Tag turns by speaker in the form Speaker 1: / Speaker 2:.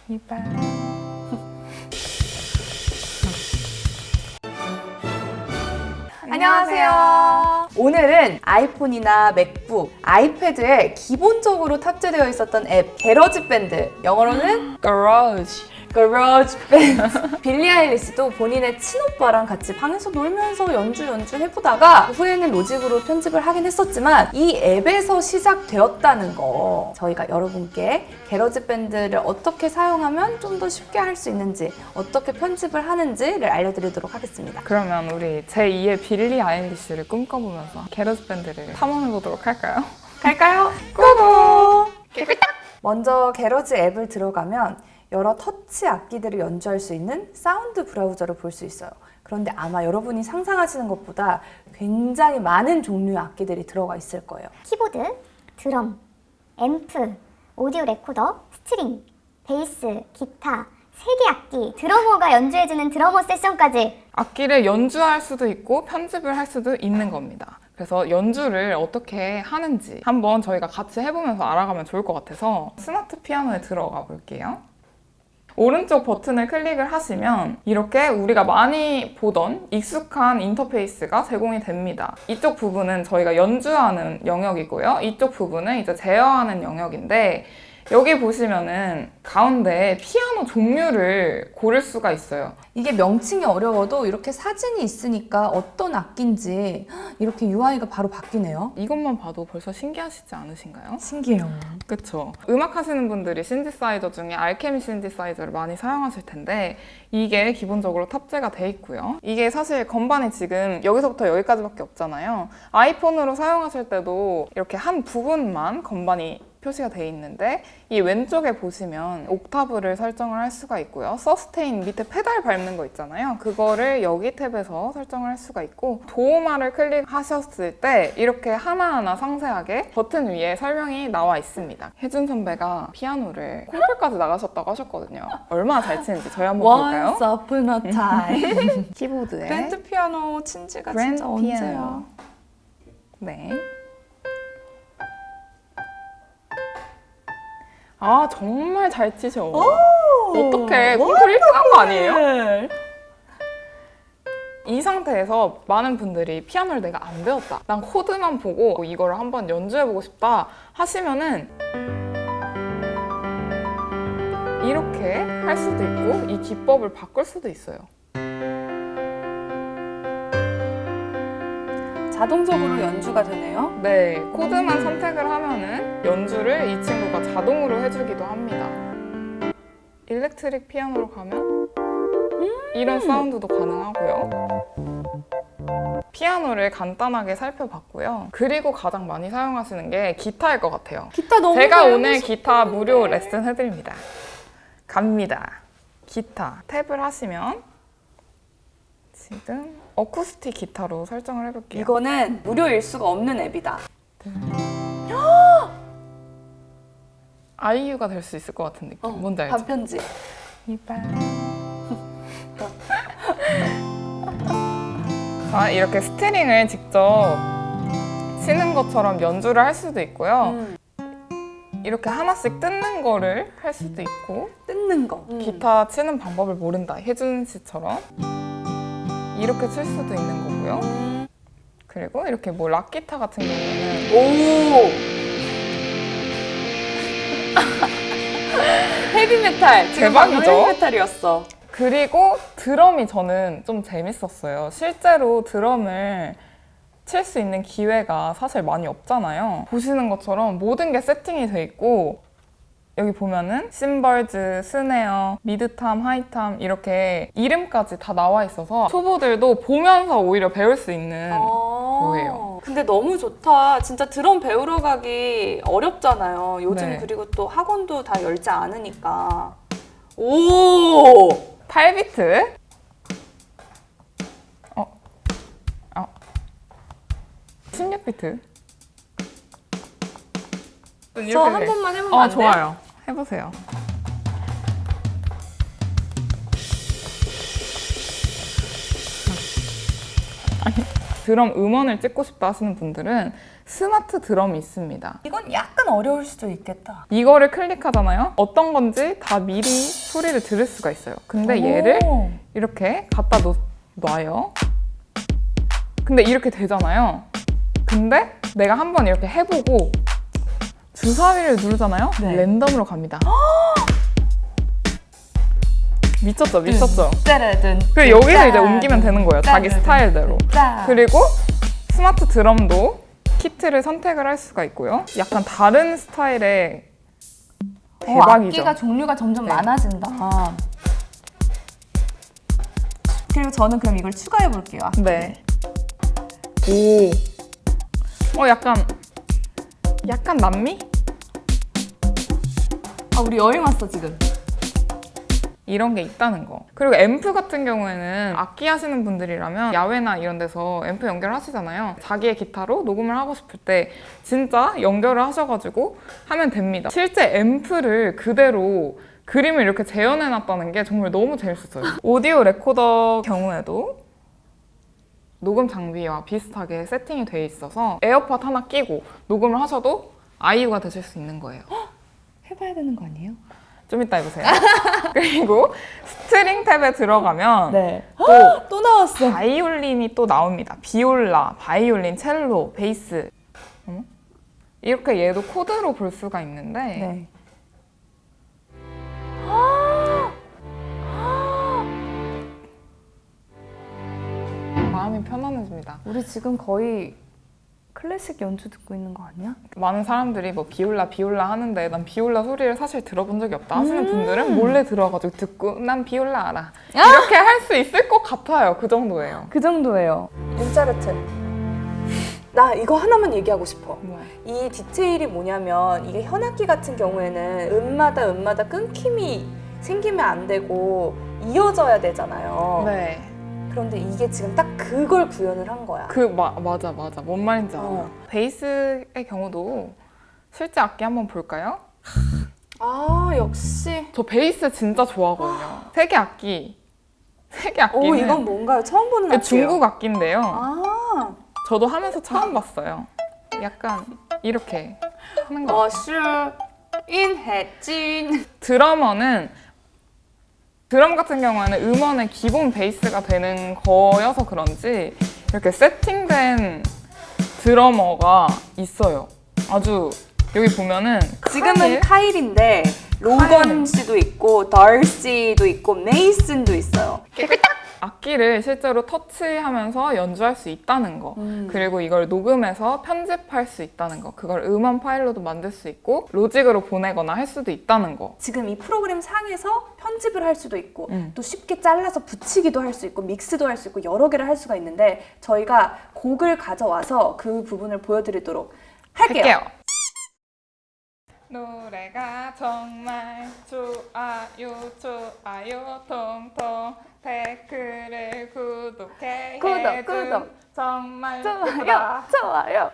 Speaker 1: 이발.
Speaker 2: 안녕하세요. 오늘은 아이폰이나 맥북, 아이패드에 기본적으로 탑재되어 있었던 앱 게러지밴드, 영어로는 거러지밴드. 빌리 아일리시도 본인의 친오빠랑 같이 방에서 놀면서 연주 해보다가 후에는 로직으로 편집을 하긴 했었지만 이 앱에서 시작되었다는 거, 저희가 여러분께 게러지밴드를 어떻게 사용하면 좀 더 쉽게 할 수 있는지, 어떻게 편집을 하는지를 알려드리도록 하겠습니다.
Speaker 1: 그러면 우리 제2의 빌리 아일리시를 꿈꿔보면서 게러지밴드를 탐험해보도록 할까요?
Speaker 2: 갈까요? 고고! 먼저 게러지 앱을 들어가면 여러 터치 악기들을 연주할 수 있는 사운드 브라우저를 볼 수 있어요. 그런데 아마 여러분이 상상하시는 것보다 굉장히 많은 종류의 악기들이 들어가 있을 거예요.
Speaker 3: 키보드, 드럼, 앰프, 오디오 레코더, 스트링, 베이스, 기타, 세계 악기, 드러머가 연주해주는 드러머 세션까지.
Speaker 1: 악기를 연주할 수도 있고 편집을 할 수도 있는 겁니다. 그래서 연주를 어떻게 하는지 한번 저희가 같이 해보면서 알아가면 좋을 것 같아서 스마트 피아노에 들어가 볼게요. 오른쪽 버튼을 클릭을 하시면 이렇게 우리가 많이 보던 익숙한 인터페이스가 제공이 됩니다. 이쪽 부분은 저희가 연주하는 영역이고요. 이쪽 부분은 이제 제어하는 영역인데, 여기 보시면은 가운데 피아노 종류를 고를 수가 있어요.
Speaker 2: 이게 명칭이 어려워도 이렇게 사진이 있으니까 어떤 악기인지 이렇게 UI가 바로 바뀌네요.
Speaker 1: 이것만 봐도 벌써 신기하시지 않으신가요?
Speaker 2: 신기해요.
Speaker 1: 그쵸. 음악 하시는 분들이 신디사이저 중에 알케미 신디사이저를 많이 사용하실 텐데 이게 기본적으로 탑재가 돼 있고요. 이게 사실 건반이 지금 여기서부터 여기까지밖에 없잖아요. 아이폰으로 사용하실 때도 이렇게 한 부분만 건반이 표시가 돼 있는데 이 왼쪽에 보시면 옥타브를 설정을 할 수가 있고요. 서스테인 밑에 페달 밟는 거 있잖아요. 그거를 여기 탭에서 설정을 할 수가 있고, 도어마를 클릭하셨을 때 이렇게 하나하나 상세하게 버튼 위에 설명이 나와 있습니다. 혜준 선배가 피아노를 콩쿨까지 나가셨다고 하셨거든요. 얼마나 잘 치는지 저희 한번 볼까요?
Speaker 2: Once upon a time.
Speaker 1: 키보드에
Speaker 2: 그랜드 피아노 친지가
Speaker 1: 그랜드
Speaker 2: 진짜 언제야?
Speaker 1: 피아노. 네. 아, 정말 잘 치셔. 어떡해. 콩쿨 1등 한 거 아니에요? 이 상태에서 많은 분들이 피아노를 내가 안 배웠다, 난 코드만 보고 이거를 한번 연주해보고 싶다 하시면은 이렇게 할 수도 있고 이 기법을 바꿀 수도 있어요.
Speaker 2: 자동적으로 연주가 되네요.
Speaker 1: 네, 코드만 선택을 하면은 연주를 이 친구가 자동으로 해주기도 합니다. 일렉트릭 피아노로 가면 이런 사운드도 가능하고요. 피아노를 간단하게 살펴봤고요. 그리고 가장 많이 사용하시는 게 기타일 것 같아요.
Speaker 2: 기타 너무
Speaker 1: 제가
Speaker 2: 배우고
Speaker 1: 오늘
Speaker 2: 싶어.
Speaker 1: 기타 무료 레슨 해드립니다. 갑니다. 기타 탭을 하시면 지금 어쿠스틱 기타로 설정을 해볼게요.
Speaker 2: 이거는 무료일 수가 없는 앱이다.
Speaker 1: 아이유가 될 수 있을 것 같은 느낌. 뭔지 알죠?
Speaker 2: 반편지.
Speaker 1: 이발. 자, 이렇게 스트링을 직접 치는 것처럼 연주를 할 수도 있고요. 이렇게 하나씩 뜯는 거를 할 수도 있고,
Speaker 2: 뜯는 거.
Speaker 1: 기타 치는 방법을 모른다, 혜준 씨처럼 이렇게 칠 수도 있는 거고요. 그리고 이렇게 뭐 락기타 같은 경우는
Speaker 2: 오! 헤비메탈. 지금 방금
Speaker 1: 대박이죠?
Speaker 2: 헤비메탈이었어.
Speaker 1: 그리고 드럼이 저는 좀 재밌었어요. 실제로 드럼을 칠 수 있는 기회가 사실 많이 없잖아요. 보시는 것처럼 모든 게 세팅이 돼 있고, 여기 보면은 심벌즈, 스네어, 미드탐, 하이탐 이렇게 이름까지 다 나와 있어서 초보들도 보면서 오히려 배울 수 있는 거예요.
Speaker 2: 근데 너무 좋다. 진짜 드럼 배우러 가기 어렵잖아요. 요즘
Speaker 1: 네.
Speaker 2: 그리고 또 학원도 다 열지 않으니까. 오!
Speaker 1: 8비트. 16비트.
Speaker 2: 저 한 번만 해보면 안 돼요?
Speaker 1: 좋아요. 해보세요. 드럼 음원을 찍고 싶다 하시는 분들은 스마트 드럼이 있습니다.
Speaker 2: 이건 약간 어려울 수도 있겠다.
Speaker 1: 이거를 클릭하잖아요. 어떤 건지 다 미리 소리를 들을 수가 있어요. 근데 얘를
Speaker 2: 오.
Speaker 1: 이렇게 갖다 놔요. 근데 이렇게 되잖아요. 근데 내가 한번 이렇게 해보고 주사위를 누르잖아요.
Speaker 2: 네.
Speaker 1: 랜덤으로 갑니다. 미쳤죠, 미쳤죠.
Speaker 2: 따라든.
Speaker 1: 그리고 여기서 이제 옮기면 되는 거예요. 자기 스타일대로. 그리고 스마트 드럼도 키트를 선택을 할 수가 있고요. 약간 다른 스타일의 대박이죠.
Speaker 2: 악기가 종류가 점점
Speaker 1: 네.
Speaker 2: 많아진다. 그리고 저는 그럼 이걸 추가해 볼게요.
Speaker 1: 네. 오. 약간 남미?
Speaker 2: 우리 여행 왔어 지금.
Speaker 1: 이런 게 있다는 거. 그리고 앰프 같은 경우에는 악기 하시는 분들이라면 야외나 이런 데서 앰프 연결하시잖아요. 자기의 기타로 녹음을 하고 싶을 때 진짜 연결을 하셔가지고 하면 됩니다. 실제 앰프를 그대로 그림을 이렇게 재현해놨다는 게 정말 너무 재밌었어요. 오디오 레코더 경우에도 녹음 장비와 비슷하게 세팅이 돼 있어서 에어팟 하나 끼고 녹음을 하셔도 아이유가 되실 수 있는 거예요.
Speaker 2: 해봐야 되는 거 아니에요?
Speaker 1: 좀 이따 해보세요. 그리고 스트링 탭에 들어가면
Speaker 2: 네.
Speaker 1: 또
Speaker 2: 또 나왔어.
Speaker 1: 바이올린이 또 나옵니다. 비올라, 바이올린, 첼로, 베이스. 이렇게 얘도 코드로 볼 수가 있는데
Speaker 2: 네.
Speaker 1: 마음이 편안해집니다.
Speaker 2: 우리 지금 거의 클래식 연주 듣고 있는 거 아니야?
Speaker 1: 많은 사람들이 뭐 비올라 하는데 난 비올라 소리를 사실 들어본 적이 없다 하시는 분들은 몰래 들어가지고 듣고 난 비올라 알아. 이렇게 할 수 있을 것 같아요. 그 정도예요.
Speaker 2: 그 정도예요. 문자르트. 나 이거 하나만 얘기하고 싶어. 이 디테일이 뭐냐면 이게 현악기 같은 경우에는 음마다 끊김이 생기면 안 되고 이어져야 되잖아요.
Speaker 1: 네.
Speaker 2: 그런데 이게 지금 딱 그걸 구현을 한 거야.
Speaker 1: 맞아. 뭔 말인지 알아. 베이스의 경우도 실제 악기 한번 볼까요?
Speaker 2: 역시.
Speaker 1: 저 베이스 진짜 좋아하거든요. 세계 악기는
Speaker 2: 이건 뭔가요? 처음 보는 악기예요.
Speaker 1: 중국 악기인데요. 저도 하면서
Speaker 2: 아.
Speaker 1: 처음 봤어요. 약간 이렇게 하는 거.
Speaker 2: 인해진.
Speaker 1: 드럼 같은 경우에는 음원의 기본 베이스가 되는 거여서 그런지 이렇게 세팅된 드러머가 있어요. 아주 여기 보면은
Speaker 2: 지금은 카일인데 로건 씨도 있고 달시도 있고 메이슨도 있어요.
Speaker 1: 악기를 실제로 터치하면서 연주할 수 있다는 거, 그리고 이걸 녹음해서 편집할 수 있다는 거, 그걸 음원 파일로도 만들 수 있고 로직으로 보내거나 할 수도 있다는 거.
Speaker 2: 지금 이 프로그램 상에서 편집을 할 수도 있고 또 쉽게 잘라서 붙이기도 할 수 있고 믹스도 할 수 있고 여러 개를 할 수가 있는데 저희가 곡을 가져와서 그 부분을 보여드리도록 할게요.
Speaker 1: 노래가 정말 좋아요 통통 댓글을 구독해
Speaker 2: 구독.
Speaker 1: 정말
Speaker 2: 좋아요.